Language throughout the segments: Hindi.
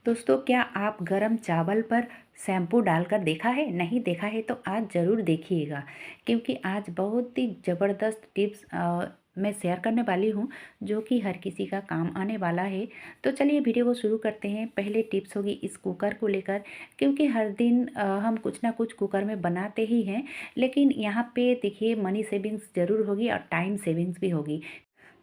दोस्तों, क्या आप गरम चावल पर शैम्पू डालकर देखा है? नहीं देखा है तो आज ज़रूर देखिएगा, क्योंकि आज बहुत ही ज़बरदस्त टिप्स मैं शेयर करने वाली हूँ, जो कि हर किसी का काम आने वाला है। तो चलिए वीडियो को शुरू करते हैं। पहले टिप्स होगी इस कुकर को लेकर, क्योंकि हर दिन हम कुछ ना कुछ कुकर में बनाते ही हैं, लेकिन यहाँ पे देखिए मनी सेविंग्स ज़रूर होगी और टाइम सेविंग्स भी होगी।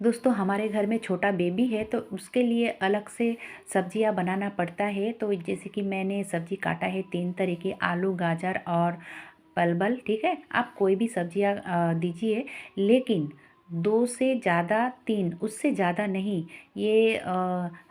दोस्तों, हमारे घर में छोटा बेबी है तो उसके लिए अलग से सब्जियां बनाना पड़ता है। तो जैसे कि मैंने सब्जी काटा है 3 तरह की, आलू, गाजर और परवल। ठीक है, आप कोई भी सब्जियां दीजिए, लेकिन 2 से ज़्यादा, 3 उससे ज़्यादा नहीं। ये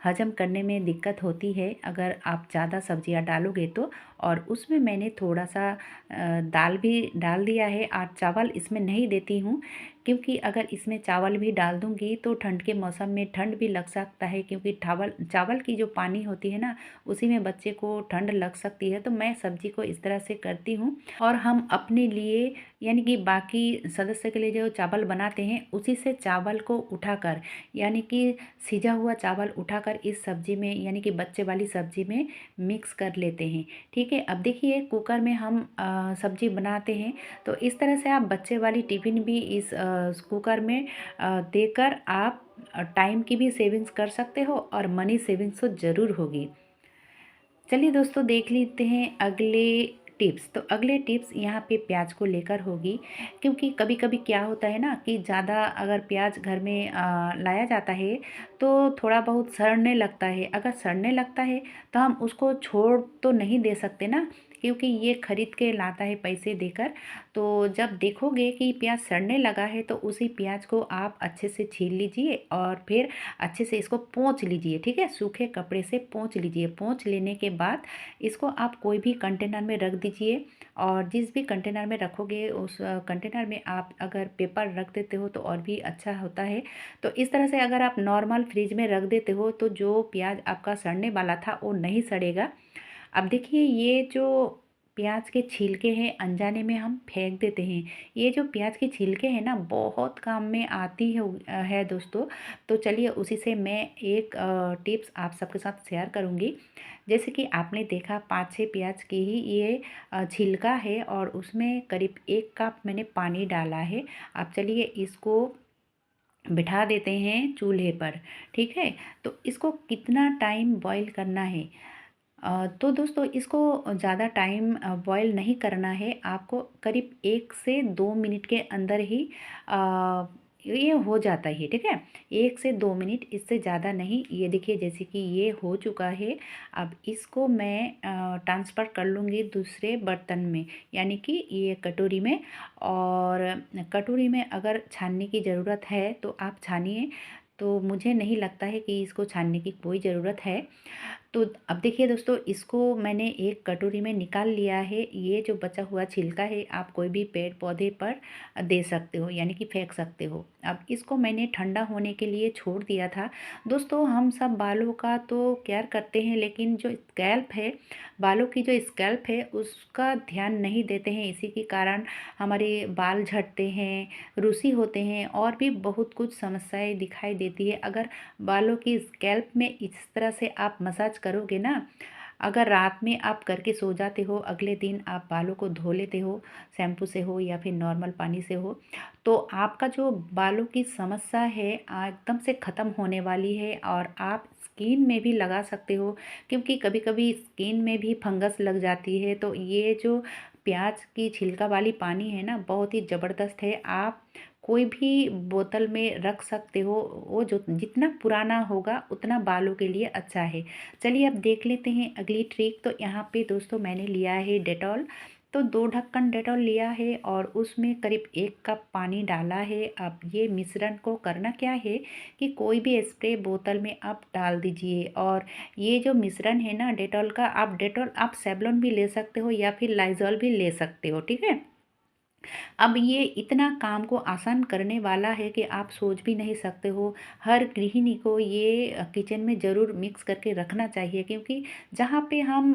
हजम करने में दिक्कत होती है अगर आप ज़्यादा सब्जियां डालोगे तो। और उसमें मैंने थोड़ा सा दाल भी डाल दिया है और चावल इसमें नहीं देती हूँ, क्योंकि अगर इसमें चावल भी डाल दूँगी तो ठंड के मौसम में ठंड भी लग सकता है, क्योंकि चावल चावल की जो पानी होती है ना, उसी में बच्चे को ठंड लग सकती है। तो मैं सब्ज़ी को इस तरह से करती हूँ, और हम अपने लिए यानी कि बाकी सदस्य के लिए जो चावल बनाते हैं, उसी से चावल को उठाकर, यानी कि सिजा हुआ चावल उठाकर इस सब्ज़ी में, यानी कि बच्चे वाली सब्ज़ी में मिक्स कर लेते हैं। ठीक है, अब देखिए कुकर में हम सब्ज़ी बनाते हैं, तो इस तरह से आप बच्चे वाली टिफ़िन भी इस कुकर में देकर आप टाइम की भी सेविंग्स कर सकते हो और मनी सेविंग्स तो ज़रूर होगी। चलिए दोस्तों, देख लेते हैं अगले टिप्स। तो अगले टिप्स यहाँ पे प्याज को लेकर होगी, क्योंकि कभी कभी क्या होता है ना कि ज़्यादा अगर प्याज घर में लाया जाता है तो थोड़ा बहुत सड़ने लगता है। अगर सड़ने लगता है तो हम उसको छोड़ तो नहीं दे सकते ना, क्योंकि ये खरीद के लाता है पैसे देकर। तो जब देखोगे कि प्याज सड़ने लगा है तो उसी प्याज को आप अच्छे से छील लीजिए और फिर अच्छे से इसको पोंछ लीजिए। ठीक है, सूखे कपड़े से पोंछ लीजिए। पोंछ लेने के बाद इसको आप कोई भी कंटेनर में रख दीजिए, और जिस भी कंटेनर में रखोगे उस कंटेनर में आप अगर पेपर रख देते हो तो और भी अच्छा होता है। तो इस तरह से अगर आप नॉर्मल फ्रिज में रख देते हो तो जो प्याज आपका सड़ने वाला था वो नहीं सड़ेगा। अब देखिए, ये जो प्याज के छिलके हैं अनजाने में हम फेंक देते हैं। ये जो प्याज के छिलके हैं ना, बहुत काम में आती है दोस्तों। तो चलिए उसी से मैं एक टिप्स आप सबके साथ शेयर करूँगी। जैसे कि आपने देखा 5-6 प्याज की ही ये छिलका है, और उसमें करीब 1 कप मैंने पानी डाला है। अब चलिए इसको बिठा देते हैं चूल्हे पर। ठीक है, तो इसको कितना टाइम बॉईल करना है? तो दोस्तों, इसको ज़्यादा टाइम बॉयल नहीं करना है आपको। करीब 1 से 2 मिनट के अंदर ही ये हो जाता है। ठीक है, 1 से 2 मिनट, इससे ज़्यादा नहीं। ये देखिए जैसे कि ये हो चुका है। अब इसको मैं ट्रांसफ़र कर लूँगी दूसरे बर्तन में, यानी कि ये कटोरी में। और कटोरी में अगर छानने की ज़रूरत है तो आप छानिए, तो मुझे नहीं लगता है कि इसको छानने की कोई ज़रूरत है। तो अब देखिए दोस्तों, इसको मैंने एक कटोरी में निकाल लिया है। ये जो बचा हुआ छिलका है आप कोई भी पेड़ पौधे पर दे सकते हो, यानी कि फेंक सकते हो। अब इसको मैंने ठंडा होने के लिए छोड़ दिया था। दोस्तों, हम सब बालों का तो केयर करते हैं, लेकिन जो स्कैल्प है, बालों की जो स्कैल्प है उसका ध्यान नहीं देते हैं। इसी के कारण हमारे बाल झड़ते हैं, रूसी होते हैं, और भी बहुत कुछ समस्याएं दिखाई देती है। अगर बालों की स्कैल्प में इस तरह से आप मसाज करोगे ना, अगर रात में आप करके सो जाते हो, अगले दिन आप बालों को धो लेते हो, शैम्पू से हो या फिर नॉर्मल पानी से हो, तो आपका जो बालों की समस्या है एकदम से ख़त्म होने वाली है। और आप स्किन में भी लगा सकते हो, क्योंकि कभी कभी स्किन में भी फंगस लग जाती है। तो ये जो प्याज की छिलका वाली पानी है ना, बहुत ही ज़बरदस्त है। आप कोई भी बोतल में रख सकते हो, वो जो जितना पुराना होगा उतना बालों के लिए अच्छा है। चलिए अब देख लेते हैं अगली ट्रिक। तो यहाँ पे दोस्तों मैंने लिया है डेटॉल। तो 2 ढक्कन डेटॉल लिया है और उसमें करीब 1 कप पानी डाला है। अब ये मिश्रण को करना क्या है कि कोई भी स्प्रे बोतल में आप डाल दीजिए, और ये जो मिश्रण है ना डेटॉल का, आप सेवलॉन भी ले सकते हो या फिर लाइजॉल भी ले सकते हो। ठीक है, अब ये इतना काम को आसान करने वाला है कि आप सोच भी नहीं सकते हो। हर गृहिणी को ये किचन में ज़रूर मिक्स करके रखना चाहिए, क्योंकि जहाँ पे हम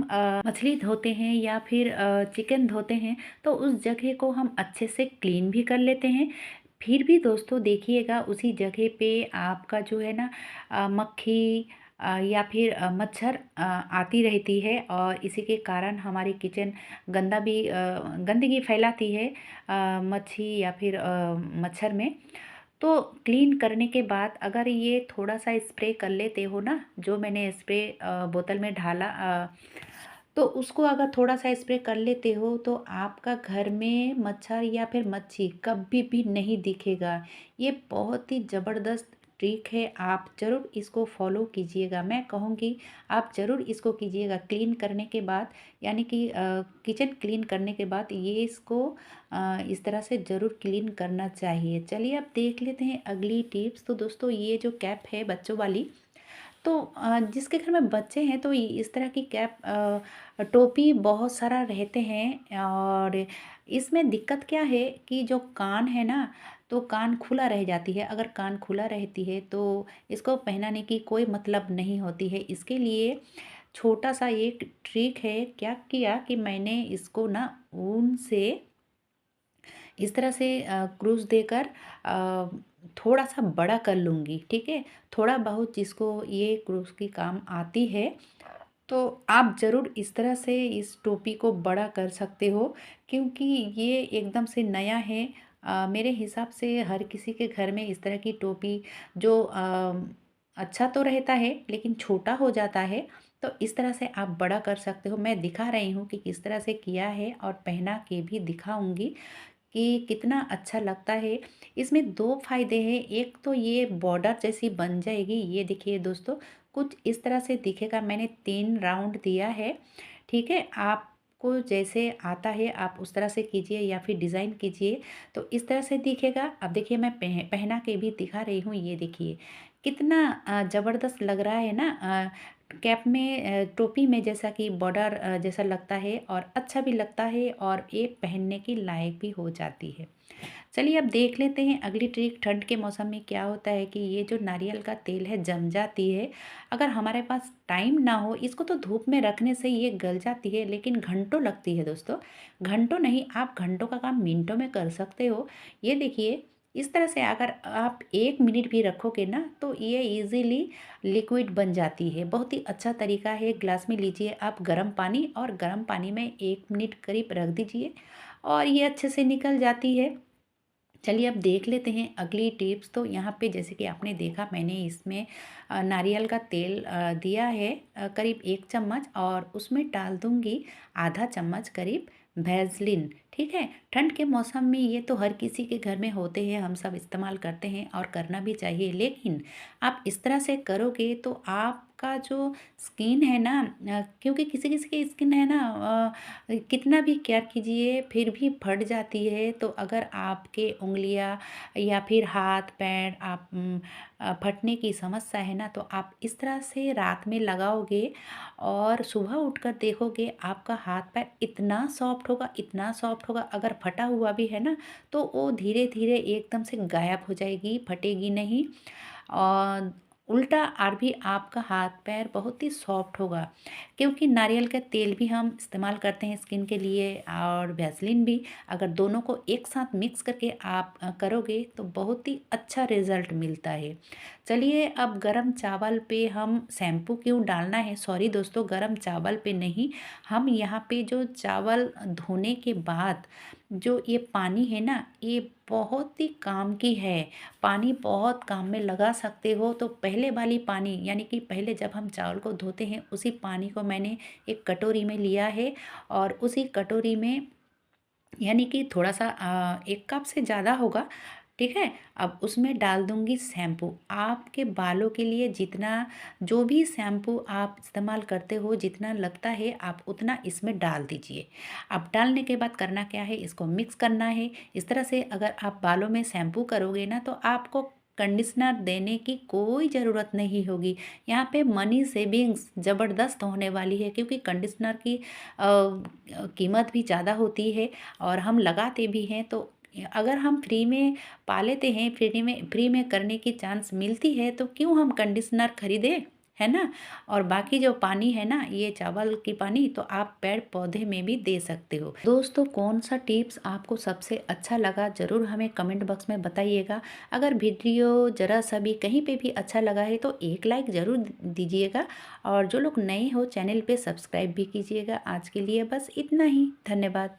मछली धोते हैं या फिर चिकन धोते हैं, तो उस जगह को हम अच्छे से क्लीन भी कर लेते हैं। फिर भी दोस्तों देखिएगा, उसी जगह पे आपका जो है ना मक्खी या फिर मच्छर आती रहती है और इसी के कारण हमारी किचन गंदगी फैलाती है मच्छी या फिर मच्छर में। तो क्लीन करने के बाद अगर ये थोड़ा सा स्प्रे कर लेते हो ना, जो मैंने स्प्रे बोतल में ढाला, तो उसको अगर थोड़ा सा स्प्रे कर लेते हो तो आपका घर में मच्छर या फिर मक्खी कभी भी नहीं दिखेगा। ये बहुत ही ज़बरदस्त ट्रिक है, आप ज़रूर इसको फॉलो कीजिएगा। मैं कहूँगी आप ज़रूर इसको कीजिएगा क्लीन करने के बाद, यानी कि किचन क्लीन करने के बाद ये इसको इस तरह से ज़रूर क्लीन करना चाहिए। चलिए अब देख लेते हैं अगली टिप्स। तो दोस्तों, ये जो कैप है बच्चों वाली, तो जिसके घर में बच्चे हैं तो इस तरह की कैप टोपी बहुत सारा रहते हैं। और इसमें दिक्कत क्या है कि जो कान है ना, तो कान खुला रह जाती है। अगर कान खुला रहती है तो इसको पहनाने की कोई मतलब नहीं होती है। इसके लिए छोटा सा एक ट्रिक है। क्या किया कि मैंने इसको ना ऊन से इस तरह से क्रूज देकर थोड़ा सा बड़ा कर लूँगी, ठीक है। थोड़ा बहुत जिसको ये क्रूज की काम आती है, तो आप ज़रूर इस तरह से इस टोपी को बड़ा कर सकते हो, क्योंकि ये एकदम से नया है। मेरे हिसाब से हर किसी के घर में इस तरह की टोपी जो अच्छा तो रहता है लेकिन छोटा हो जाता है, तो इस तरह से आप बड़ा कर सकते हो। मैं दिखा रही हूँ कि किस तरह से किया है और पहना के भी दिखाऊंगी कि कितना अच्छा लगता है। इसमें दो फायदे हैं। एक तो ये बॉर्डर जैसी बन जाएगी, ये देखिए दोस्तों, कुछ इस तरह से दिखेगा। मैंने 3 राउंड दिया है, ठीक है। आपको जैसे आता है आप उस तरह से कीजिए या फिर डिज़ाइन कीजिए, तो इस तरह से दिखेगा। अब देखिए मैं पहना के भी दिखा रही हूँ, ये देखिए कितना ज़बरदस्त लग रहा है ना। कैप में टोपी में जैसा कि बॉर्डर जैसा लगता है और अच्छा भी लगता है और ये पहनने की लायक भी हो जाती है। चलिए अब देख लेते हैं अगली ट्रिक। ठंड के मौसम में क्या होता है कि ये जो नारियल का तेल है जम जाती है। अगर हमारे पास टाइम ना हो, इसको तो धूप में रखने से ये गल जाती है, लेकिन घंटों लगती है दोस्तों। घंटों नहीं, आप घंटों का काम मिनटों में कर सकते हो। ये देखिए, इस तरह से अगर आप 1 मिनट भी रखोगे ना, तो ये इजीली लिक्विड बन जाती है। बहुत ही अच्छा तरीका है। ग्लास में लीजिए आप गर्म पानी, और गर्म पानी में 1 मिनट करीब रख दीजिए और ये अच्छे से निकल जाती है। चलिए अब देख लेते हैं अगली टिप्स। तो यहाँ पे जैसे कि आपने देखा, मैंने इसमें नारियल का तेल दिया है करीब 1 चम्मच, और उसमें डाल दूँगी आधा चम्मच करीब वैसलीन, ठीक है। ठंड के मौसम में ये तो हर किसी के घर में होते हैं, हम सब इस्तेमाल करते हैं और करना भी चाहिए। लेकिन आप इस तरह से करोगे तो आपका जो स्किन है ना, क्योंकि किसी किसी की स्किन है ना, कितना भी केयर कीजिए फिर भी फट जाती है। तो अगर आपके उंगलियां या फिर हाथ पैर फटने की समस्या है ना, तो आप इस तरह से रात में लगाओगे और सुबह उठकर देखोगे आपका हाथ पैर इतना सॉफ्ट होगा, इतना सॉफ्ट होगा। अगर फटा हुआ भी है ना, तो वो धीरे धीरे एकदम से गायब हो जाएगी, फटेगी नहीं। और उल्टा और भी आपका हाथ पैर बहुत ही सॉफ्ट होगा, क्योंकि नारियल का तेल भी हम इस्तेमाल करते हैं स्किन के लिए और वैसलीन भी। अगर दोनों को एक साथ मिक्स करके आप करोगे तो बहुत ही अच्छा रिजल्ट मिलता है। चलिए अब गरम चावल पे हम शैम्पू क्यों डालना है, सॉरी दोस्तों, गरम चावल पे नहीं, हम यहाँ पे जो चावल धोने के बाद जो ये पानी है ना, ये बहुत ही काम की है। पानी बहुत काम में लगा सकते हो। तो पहले वाली पानी, यानी कि पहले जब हम चावल को धोते हैं, उसी पानी को मैंने एक कटोरी में लिया है, और उसी कटोरी में, यानी कि थोड़ा सा 1 कप से ज़्यादा होगा, ठीक है। अब उसमें डाल दूंगी शैम्पू। आपके बालों के लिए जितना, जो भी शैम्पू आप इस्तेमाल करते हो, जितना लगता है आप उतना इसमें डाल दीजिए। अब डालने के बाद करना क्या है, इसको मिक्स करना है। इस तरह से अगर आप बालों में शैम्पू करोगे ना, तो आपको कंडीशनर देने की कोई ज़रूरत नहीं होगी। यहाँ पे मनी सेविंग्स ज़बरदस्त होने वाली है, क्योंकि कंडीशनर की कीमत भी ज़्यादा होती है और हम लगाते भी हैं। तो अगर हम फ्री में पा लेते हैं, फ्री में करने की चांस मिलती है, तो क्यों हम कंडीशनर खरीदें, है ना। और बाकी जो पानी है ना, ये चावल की पानी तो आप पेड़ पौधे में भी दे सकते हो। दोस्तों, कौन सा टिप्स आपको सबसे अच्छा लगा ज़रूर हमें कमेंट बॉक्स में बताइएगा। अगर वीडियो ज़रा सा भी कहीं पे भी अच्छा लगा है तो एक लाइक ज़रूर दीजिएगा, और जो लोग नए हो चैनल पे सब्सक्राइब भी कीजिएगा। आज के लिए बस इतना ही, धन्यवाद।